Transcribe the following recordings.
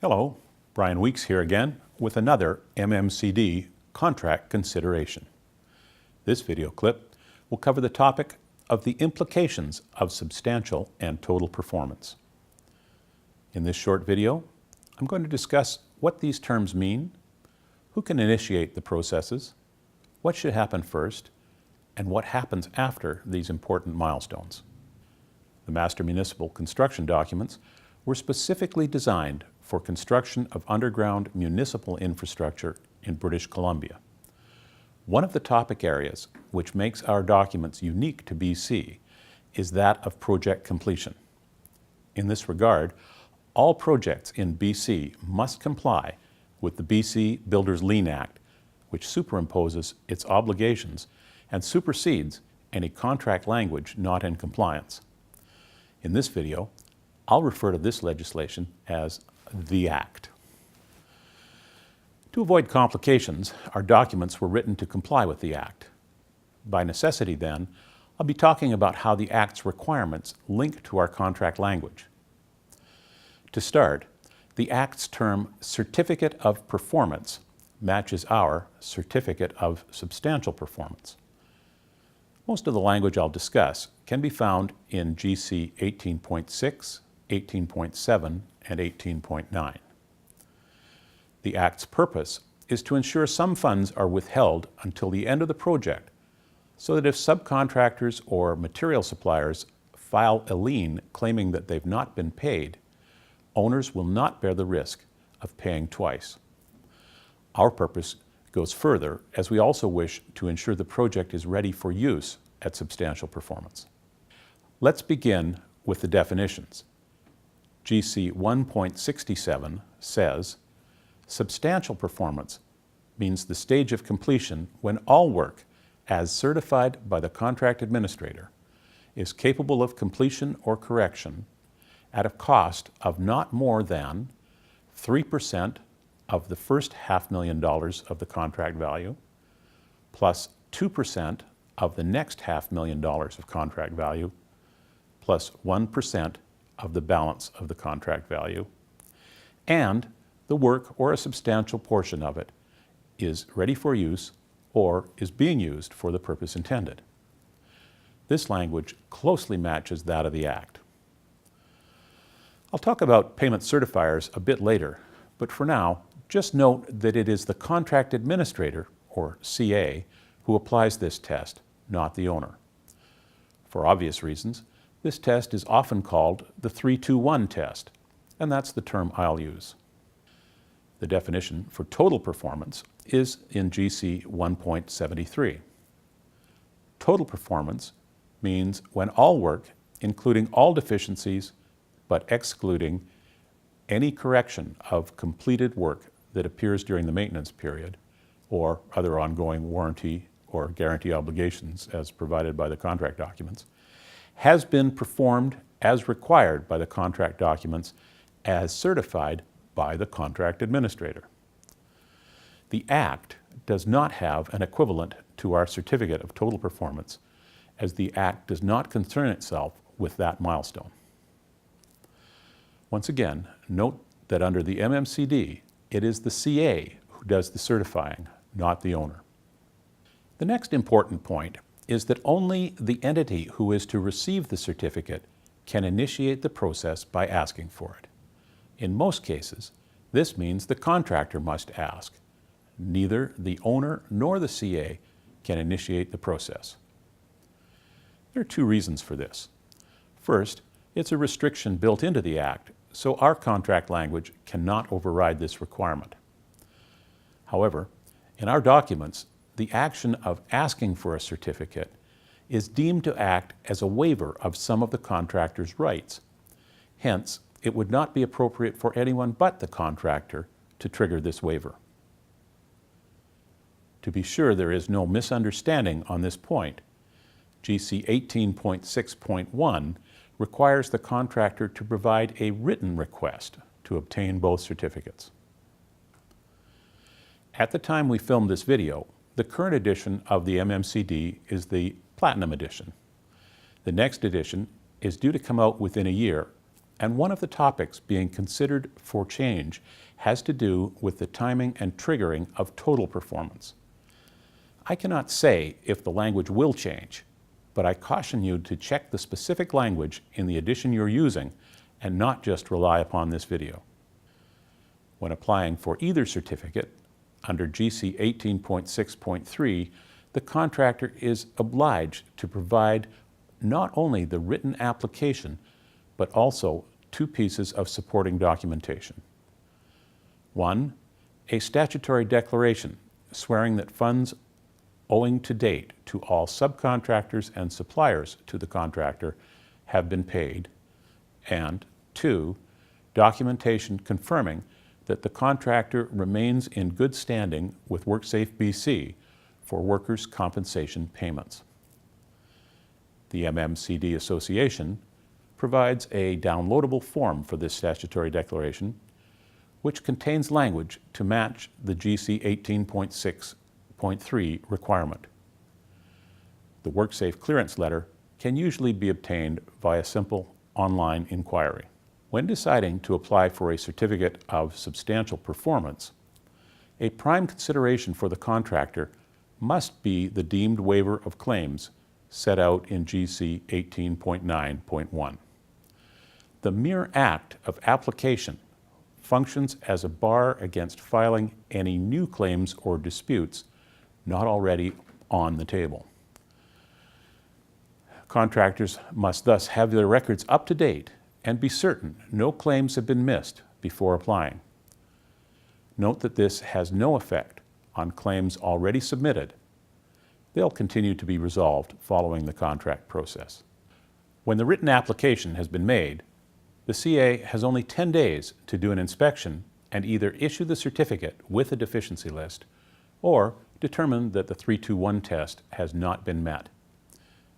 Hello, Brian Weeks here again with another MMCD contract consideration. This video clip will cover the topic of the implications of substantial and total performance. In this short video, I'm going to discuss what these terms mean, who can initiate the processes, what should happen first, and what happens after these important milestones. The Master Municipal construction documents were specifically designed for construction of underground municipal infrastructure in British Columbia. One of the topic areas which makes our documents unique to BC is that of project completion. In this regard, all projects in BC must comply with the BC Builders Lien Act, which superimposes its obligations and supersedes any contract language not in compliance. In this video, I'll refer to this legislation as the Act. To avoid complications, our documents were written to comply with the Act. By necessity, then, I'll be talking about how the Act's requirements link to our contract language. To start, the Act's term Certificate of Performance matches our Certificate of Substantial Performance. Most of the language I'll discuss can be found in GC 18.6, 18.7, and 18.9. The Act's purpose is to ensure some funds are withheld until the end of the project, so that if subcontractors or material suppliers file a lien claiming that they've not been paid, owners will not bear the risk of paying twice. Our purpose goes further, as we also wish to ensure the project is ready for use at substantial performance. Let's begin with the definitions. GC 1.67 says, substantial performance means the stage of completion when all work, as certified by the contract administrator, is capable of completion or correction at a cost of not more than 3% of the first $500,000 of the contract value, plus 2% of the next $500,000 of contract value, plus 1% of the balance of the contract value, and the work or a substantial portion of it is ready for use or is being used for the purpose intended. This language closely matches that of the Act. I'll talk about payment certifiers a bit later, but for now, just note that it is the contract administrator, or CA, who applies this test, not the owner. For obvious reasons, this test is often called the 3-2-1 test, and that's the term I'll use. The definition for total performance is in GC 1.73. Total performance means when all work, including all deficiencies, but excluding any correction of completed work that appears during the maintenance period or other ongoing warranty or guarantee obligations as provided by the contract documents, has been performed as required by the contract documents as certified by the contract administrator. The Act does not have an equivalent to our Certificate of Total Performance, as the Act does not concern itself with that milestone. Once again, note that under the MMCD, it is the CA who does the certifying, not the owner. The next important point is that only the entity who is to receive the certificate can initiate the process by asking for it. In most cases, this means the contractor must ask. Neither the owner nor the CA can initiate the process. There are two reasons for this. First, it's a restriction built into the Act, so our contract language cannot override this requirement. However, in our documents, the action of asking for a certificate is deemed to act as a waiver of some of the contractor's rights. Hence, it would not be appropriate for anyone but the contractor to trigger this waiver. To be sure there is no misunderstanding on this point, GC 18.6.1 requires the contractor to provide a written request to obtain both certificates. At the time we filmed this video, the current edition of the MMCD is the Platinum Edition. The next edition is due to come out within a year and one of the topics being considered for change has to do with the timing and triggering of total performance. I cannot say if the language will change, but I caution you to check the specific language in the edition you're using and not just rely upon this video. When applying for either certificate, under GC 18.6.3, the contractor is obliged to provide not only the written application, but also two pieces of supporting documentation. One, a statutory declaration swearing that funds owing to date to all subcontractors and suppliers to the contractor have been paid, and two, documentation confirming that the contractor remains in good standing with WorkSafe BC for workers' compensation payments. The MMCD Association provides a downloadable form for this statutory declaration, which contains language to match the GC 18.6.3 requirement. The WorkSafe clearance letter can usually be obtained via simple online inquiry. When deciding to apply for a certificate of substantial performance, a prime consideration for the contractor must be the deemed waiver of claims set out in GC 18.9.1. The mere act of application functions as a bar against filing any new claims or disputes not already on the table. Contractors must thus have their records up to date and be certain no claims have been missed before applying. Note that this has no effect on claims already submitted. They'll continue to be resolved following the contract process. When the written application has been made, the CA has only 10 days to do an inspection and either issue the certificate with a deficiency list or determine that the 321 test has not been met.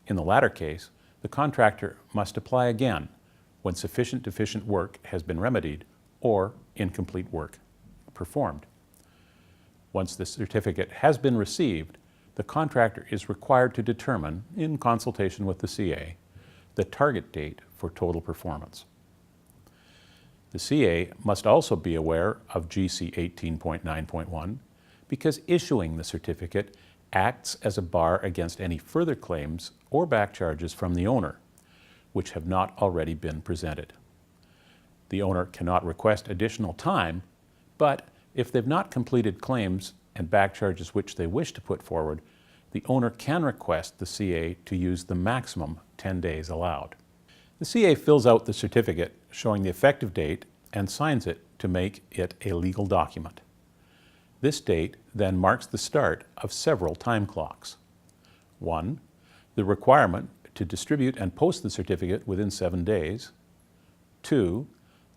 In the latter case, the contractor must apply again when sufficient deficient work has been remedied or incomplete work performed. Once the certificate has been received, the contractor is required to determine, in consultation with the CA, the target date for total performance. The CA must also be aware of GC 18.9.1 because issuing the certificate acts as a bar against any further claims or back charges from the owner, which have not already been presented. The owner cannot request additional time, but if they've not completed claims and back charges which they wish to put forward, the owner can request the CA to use the maximum 10 days allowed. The CA fills out the certificate showing the effective date and signs it to make it a legal document. This date then marks the start of several time clocks. 1. The requirement to distribute and post the certificate within 7 days. 2.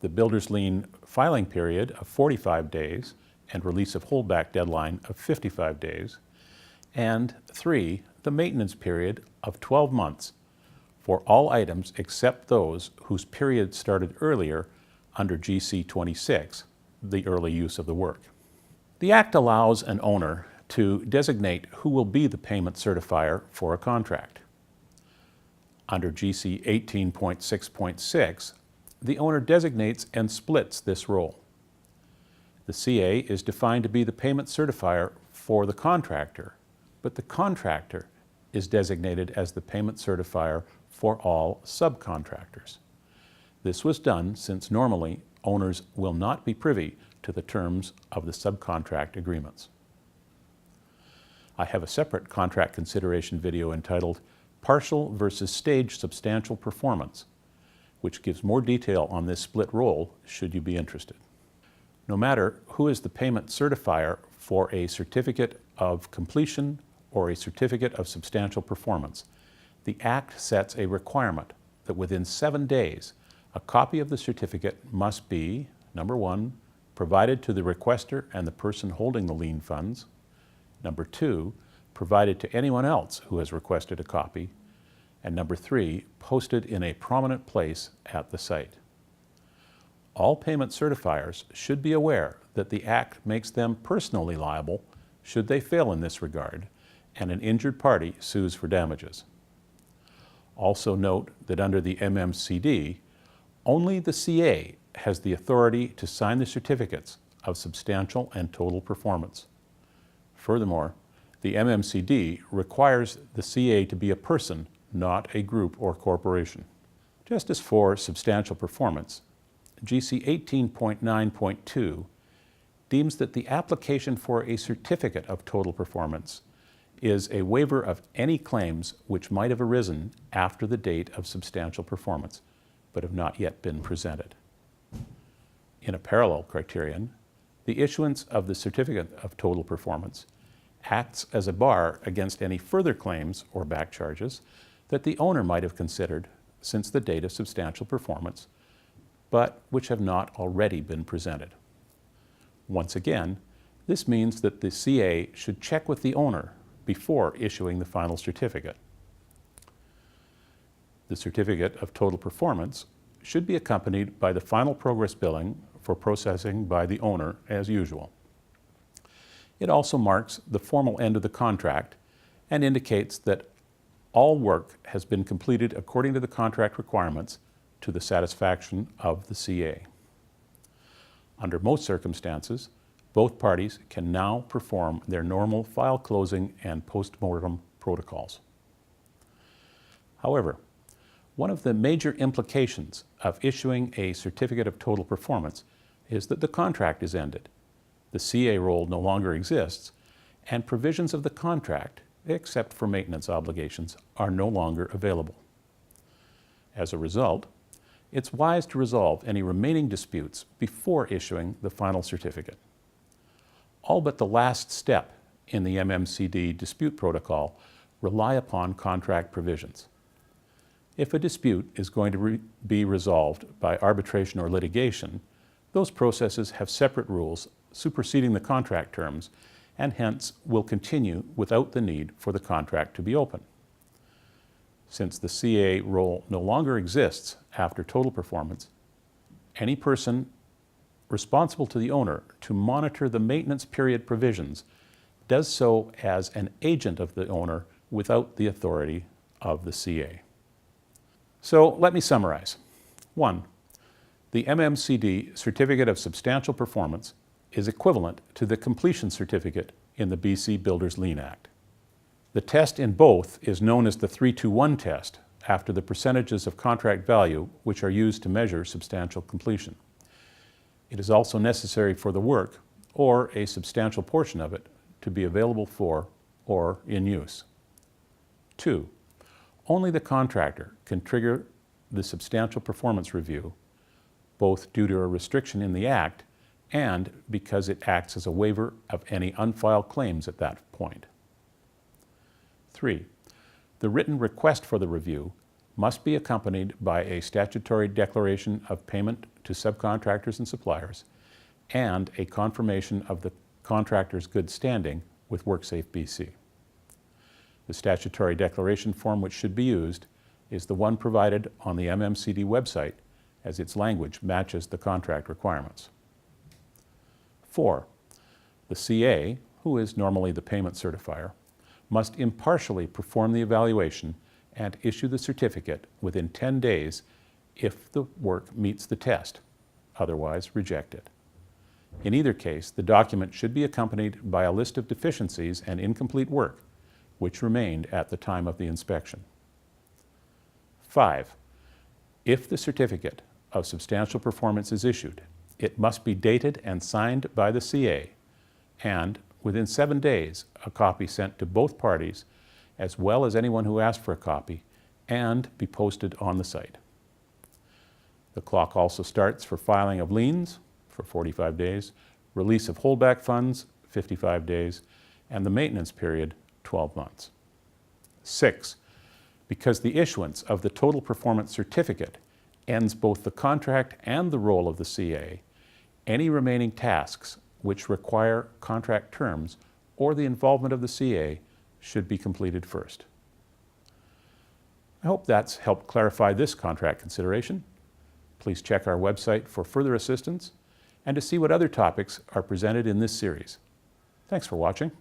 The builder's lien filing period of 45 days and release of holdback deadline of 55 days. And 3. The maintenance period of 12 months for all items except those whose period started earlier under GC 26, the early use of the work. The Act allows an owner to designate who will be the payment certifier for a contract. Under GC 18.6.6, the owner designates and splits this role. The CA is defined to be the payment certifier for the contractor, but the contractor is designated as the payment certifier for all subcontractors. This was done since normally owners will not be privy to the terms of the subcontract agreements. I have a separate contract consideration video entitled Partial versus Stage Substantial Performance, which gives more detail on this split role should you be interested. No matter who is the payment certifier for a certificate of completion or a certificate of substantial performance, the Act sets a requirement that within 7 days, a copy of the certificate must be, number 1, provided to the requester and the person holding the lien funds, number 2, provided to anyone else who has requested a copy, and number 3, posted in a prominent place at the site. All payment certifiers should be aware that the Act makes them personally liable should they fail in this regard, and an injured party sues for damages. Also note that under the MMCD, Only the CA has the authority to sign the certificates of substantial and total performance. Furthermore, the MMCD requires the CA to be a person, not a group or corporation. Just as for substantial performance, GC 18.9.2 deems that the application for a certificate of total performance is a waiver of any claims which might have arisen after the date of substantial performance, but have not yet been presented. In a parallel criterion, the issuance of the certificate of total performance acts as a bar against any further claims or back charges that the owner might have considered since the date of substantial performance, but which have not already been presented. Once again, this means that the CA should check with the owner before issuing the final certificate. The certificate of total performance should be accompanied by the final progress billing for processing by the owner as usual. It also marks the formal end of the contract and indicates that all work has been completed according to the contract requirements to the satisfaction of the CA. Under most circumstances, both parties can now perform their normal file closing and post-mortem protocols. However, one of the major implications of issuing a certificate of total performance is that the contract is ended. The CA role no longer exists, and provisions of the contract, except for maintenance obligations, are no longer available. As a result, it's wise to resolve any remaining disputes before issuing the final certificate. All but the last step in the MMCD dispute protocol rely upon contract provisions. If a dispute is going to be resolved by arbitration or litigation, those processes have separate rules superseding the contract terms and hence will continue without the need for the contract to be open. Since the CA role no longer exists after total performance, any person responsible to the owner to monitor the maintenance period provisions does so as an agent of the owner without the authority of the CA. So let me summarize. 1. The MMCD Certificate of Substantial Performance is equivalent to the completion certificate in the BC Builders Lien Act. The test in both is known as the 3-2-1 test after the percentages of contract value which are used to measure substantial completion. It is also necessary for the work, or a substantial portion of it, to be available for or in use. 2. Only the contractor can trigger the substantial performance review, both due to a restriction in the Act and because it acts as a waiver of any unfiled claims at that point. 3. The written request for the review must be accompanied by a statutory declaration of payment to subcontractors and suppliers and a confirmation of the contractor's good standing with WorkSafe BC. The statutory declaration form which should be used is the one provided on the MMCD website, as its language matches the contract requirements. 4. The CA, who is normally the payment certifier, must impartially perform the evaluation and issue the certificate within 10 days if the work meets the test, otherwise reject it. In either case, the document should be accompanied by a list of deficiencies and incomplete work which remained at the time of the inspection. 5. If the certificate of substantial performance is issued, it must be dated and signed by the CA, and within 7 days, a copy sent to both parties, as well as anyone who asked for a copy, and be posted on the site. The clock also starts for filing of liens for 45 days, release of holdback funds 55 days, and the maintenance period 12 months. 6. Because the issuance of the total performance certificate ends both the contract and the role of the CA, any remaining tasks which require contract terms or the involvement of the CA should be completed first. I hope that's helped clarify this contract consideration. Please check our website for further assistance and to see what other topics are presented in this series. Thanks for watching.